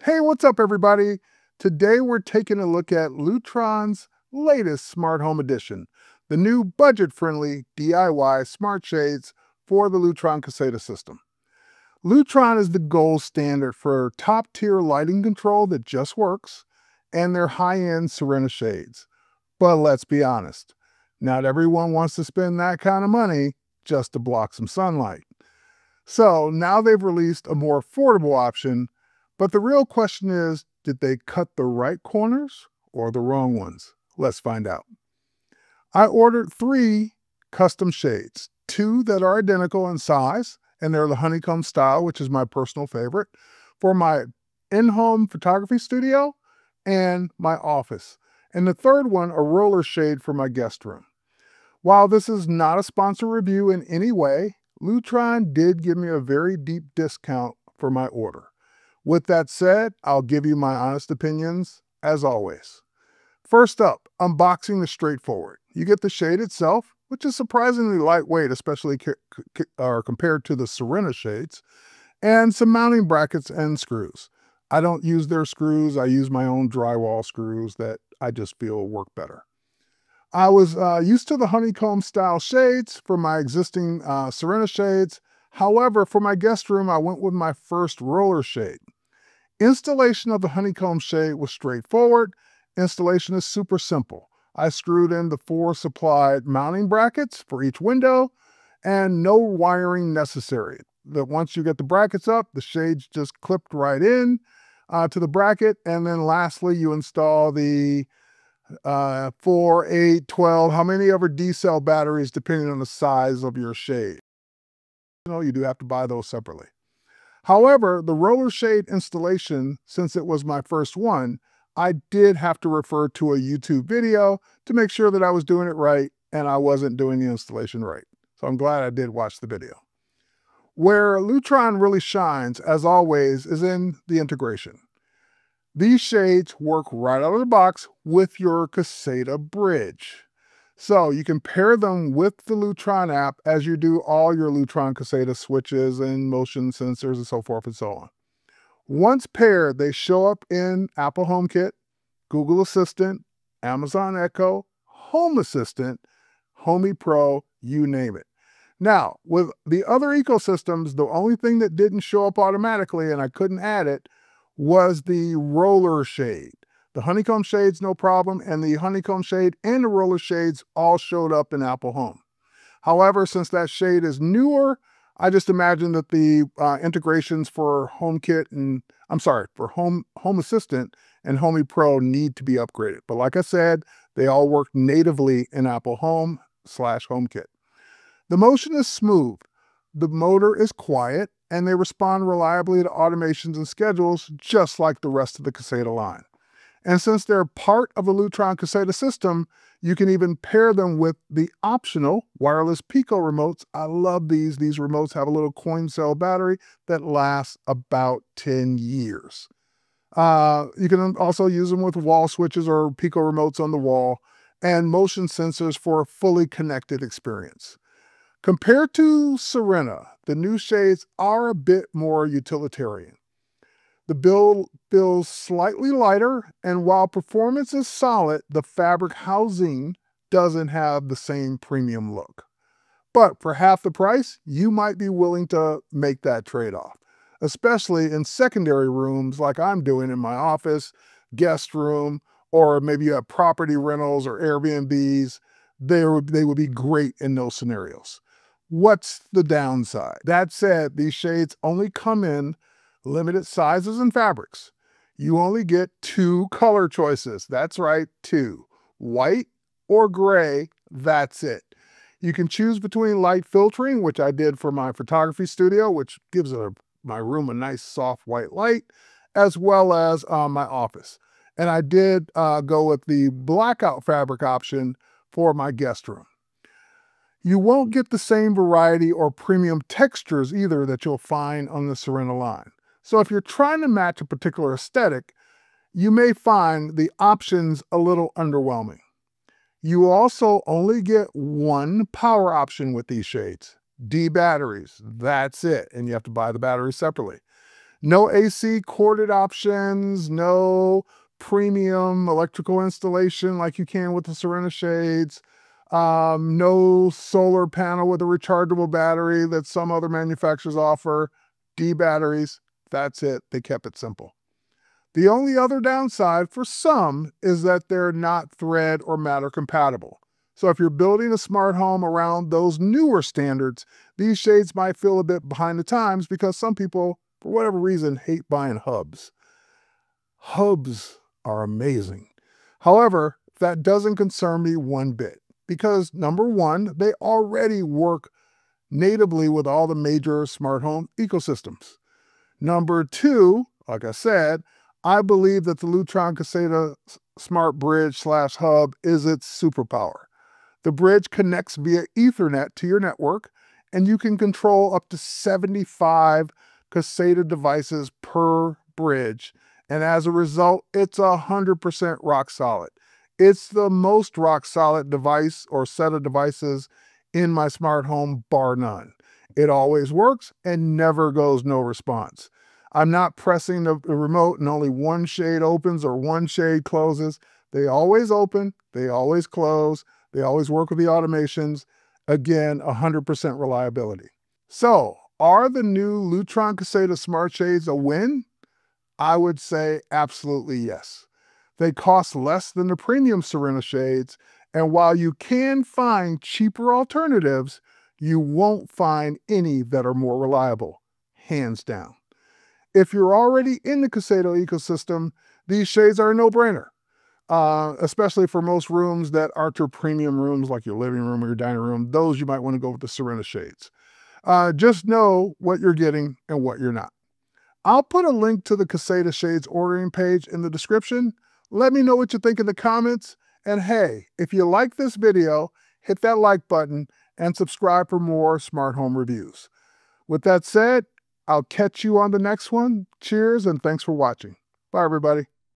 Hey, what's up, everybody? Today we're taking a look at Lutron's latest smart home edition, the new budget-friendly DIY smart shades for the Lutron Caseta system. Lutron is the gold standard for top-tier lighting control that just works, and their high-end Serena shades. But let's be honest, not everyone wants to spend that kind of money just to block some sunlight. So now they've released a more affordable option, but the real question is, did they cut the right corners or the wrong ones? Let's find out. I ordered 3 custom shades, 2 that are identical in size, and they're the Honeycomb style, which is my personal favorite, for my in-home photography studio and my office. And the third one, a roller shade for my guest room. While this is not a sponsor review in any way, Lutron did give me a very deep discount for my order. With that said, I'll give you my honest opinions, as always. First up, unboxing is straightforward. You get the shade itself, which is surprisingly lightweight, especially compared to the Serena shades, and some mounting brackets and screws. I don't use their screws. I use my own drywall screws that I just feel work better. I was used to the honeycomb style shades for my existing Serena shades. However, for my guest room, I went with my first roller shade. Installation of the honeycomb shade was straightforward. Installation is super simple. I screwed in the 4 supplied mounting brackets for each window and no wiring necessary. Once you get the brackets up, the shades just clipped right in to the bracket. And then lastly, you install the 4, 8, 12, how many ever D-cell batteries depending on the size of your shade. You do have to buy those separately. However, the roller shade installation, since it was my first one, I did have to refer to a YouTube video to make sure that I was doing it right and I wasn't doing the installation right. So I'm glad I did watch the video. Where Lutron really shines, as always, is in the integration. These shades work right out of the box with your Caséta bridge. So you can pair them with the Lutron app as you do all your Lutron Caseta switches and motion sensors and so forth and so on. Once paired, they show up in Apple HomeKit, Google Assistant, Amazon Echo, Home Assistant, Homey Pro, you name it. Now, with the other ecosystems, the only thing that didn't show up automatically, and I couldn't add it, was the roller shade. The honeycomb shades, no problem, and the honeycomb shade and the roller shades all showed up in Apple Home. However, since that shade is newer, I just imagine that the integrations for HomeKit and, for Home Assistant and Homey Pro need to be upgraded. But like I said, they all work natively in Apple Home/HomeKit. The motion is smooth. The motor is quiet, and they respond reliably to automations and schedules just like the rest of the Caséta line. And since they're part of the Lutron Caseta system, you can even pair them with the optional wireless Pico remotes. I love these. These remotes have a little coin cell battery that lasts about 10 years. You can also use them with wall switches or Pico remotes on the wall and motion sensors for a fully connected experience. Compared to Serena, the new shades are a bit more utilitarian. The build feels slightly lighter, and while performance is solid, the fabric housing doesn't have the same premium look. But for half the price, you might be willing to make that trade-off, especially in secondary rooms like I'm doing in my office, guest room, or maybe you have property rentals or Airbnbs. They would be great in those scenarios. What's the downside? That said, these shades only come in limited sizes and fabrics. You only get 2 color choices. That's right, 2. White or gray, that's it. You can choose between light filtering, which I did for my photography studio, which gives my room a nice soft white light, as well as my office. And I did go with the blackout fabric option for my guest room. You won't get the same variety or premium textures either that you'll find on the Serena line. So if you're trying to match a particular aesthetic, you may find the options a little underwhelming. You also only get 1 power option with these shades. D batteries, that's it, and you have to buy the batteries separately. No AC corded options, no premium electrical installation like you can with the Serena shades, no solar panel with a rechargeable battery that some other manufacturers offer, D batteries. That's it. They kept it simple. The only other downside for some is that they're not thread or matter compatible. So if you're building a smart home around those newer standards, these shades might feel a bit behind the times because some people, for whatever reason, hate buying hubs. Hubs are amazing. However, that doesn't concern me one bit because number one, they already work natively with all the major smart home ecosystems. Number two, like I said, I believe that the Lutron Caseta Smart Bridge / Hub is its superpower. The bridge connects via Ethernet to your network, and you can control up to 75 Caséta devices per bridge. And as a result, it's 100% rock solid. It's the most rock solid device or set of devices in my smart home, bar none. It always works and never goes no response. I'm not pressing the remote and only one shade opens or one shade closes. They always open, they always close, they always work with the automations. Again, 100% reliability. So, are the new Lutron Caseta Smart Shades a win? I would say absolutely yes. They cost less than the premium Serena shades, and while you can find cheaper alternatives, you won't find any that are more reliable, hands down. If you're already in the Caséta ecosystem, these shades are a no-brainer, especially for most rooms that aren't your premium rooms like your living room or your dining room. Those you might want to go with the Serena shades. Just know what you're getting and what you're not. I'll put a link to the Caséta Shades ordering page in the description. Let me know what you think in the comments. And hey, if you like this video, hit that like button and subscribe for more smart home reviews. With that said, I'll catch you on the next one. Cheers and thanks for watching. Bye, everybody.